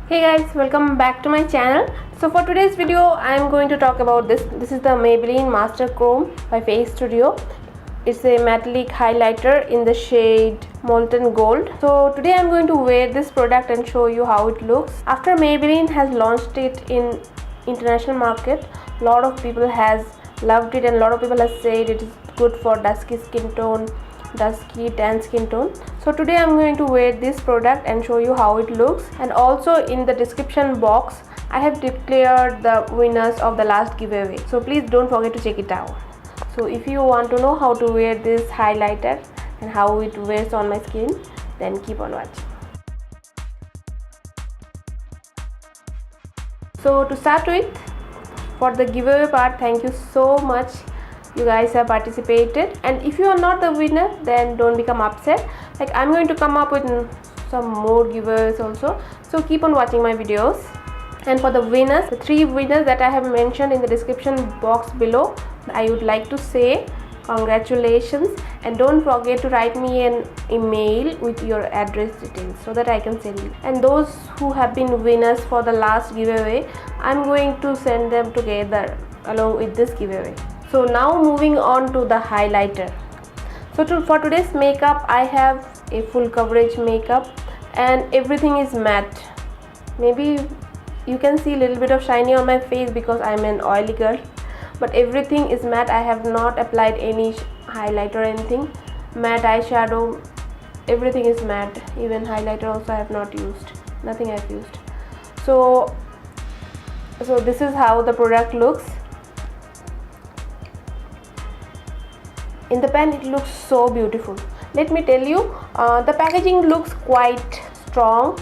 Hey guys, welcome back to my channel. So for today's video I am going to talk about this. This is the Maybelline Master Chrome by Face Studio. It's a metallic highlighter in the shade Molten Gold. So today I am going to wear this product and show you how it looks. After Maybelline has launched it in international market, a lot of people has loved it and a lot of people has said it is good for dusky skin tone, dusky tan skin tone. So today I'm going to wear this product and show you how it looks, and also in the description box I have declared the winners of the last giveaway, so please don't forget to check it out. So if you want to know how to wear this highlighter and how it wears on my skin, then keep on watching. So to start with, for the giveaway part, thank you so much, you guys have participated, and if you are not the winner then don't become upset. Like, I'm going to come up with some more giveaways also, so keep on watching my videos. And for the winners, the 3 winners that I have mentioned in the description box below, I would like to say congratulations, and don't forget to write me an email with your address details so that I can send you. And those who have been winners for the last giveaway, I'm going to send them together along with this giveaway. So now moving on to the highlighter. So for today's makeup I have a full coverage makeup and everything is matte. Maybe you can see a little bit of shiny on my face because I'm an oily girl, but everything is matte. I have not applied any highlighter or anything. Matte eyeshadow, everything is matte. Even highlighter also I have not used, nothing I have used. So this is how the product looks. In the pen it looks so beautiful. Let me tell you, the packaging looks quite strong,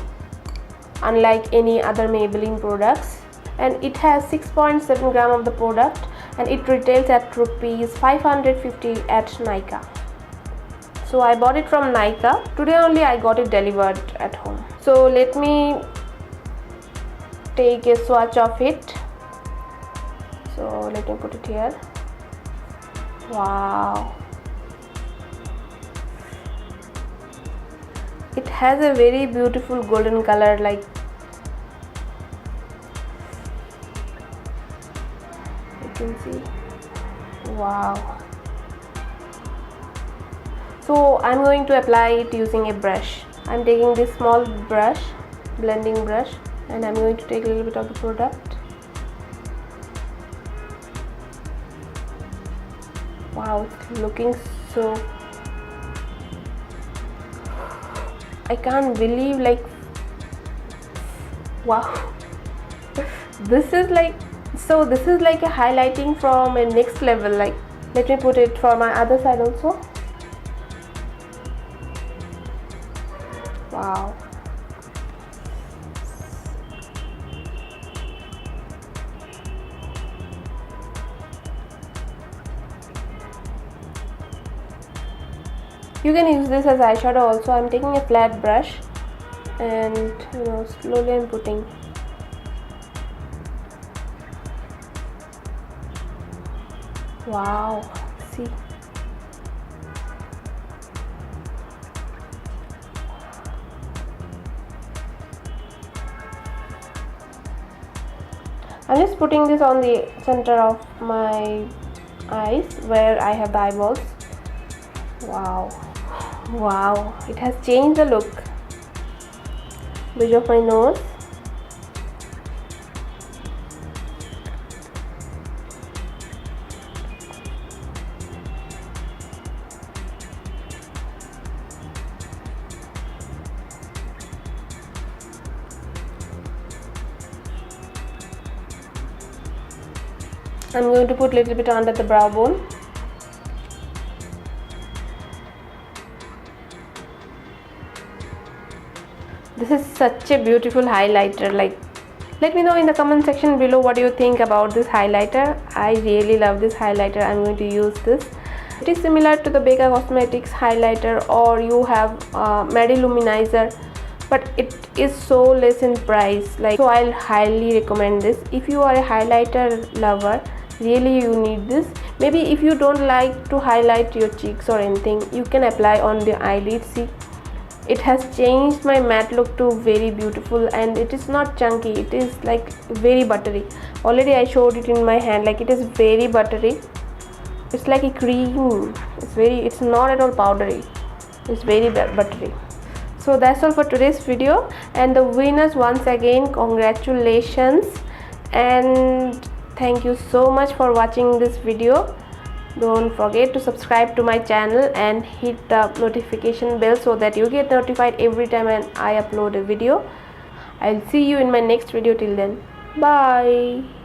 unlike any other Maybelline products, and it has 6.7 gram of the product, and it retails at rupees 550 at Nykaa. So I bought it from Nykaa. Today only I got it delivered at home. So let me take a swatch of it. So let me put it here. Wow, it has a very beautiful golden color, like you can see. Wow. So I'm going to apply it using a brush. I'm taking this small brush, blending brush, and I'm going to take a little bit of the product. Wow, it's looking so, I can't believe, like, wow. This is like, so this is like a highlighting from a next level. Like, let me put it for my other side also. Wow. You can use this as eyeshadow also. I'm taking a flat brush and slowly I'm putting. Wow, see. I'm just putting this on the center of my eyes where I have the eyeballs. Wow. Wow, it has changed the look. Bridge of my nose. I'm going to put a little bit under the brow bone. This is such a beautiful highlighter. Like, let me know in the comment section below what do you think about this highlighter. I really love this highlighter. I'm going to use this. It is similar to the Becca Cosmetics highlighter, or you have Medi Luminizer, but it is so less in price. Like, so I'll highly recommend this. If you are a highlighter lover, really you need this. Maybe if you don't like to highlight your cheeks or anything, you can apply on the eyelids. See, it has changed my matte look to very beautiful, and it is not chunky, it is like very buttery. Already I showed it in my hand, like it is very buttery. It's like a cream. It's not at all powdery, it's very buttery. So that's all for today's video, and the winners, once again, congratulations and thank you so much for watching this video. Don't forget to subscribe to my channel and hit the notification bell so that you get notified every time I upload a video. I'll see you in my next video. Till then, bye.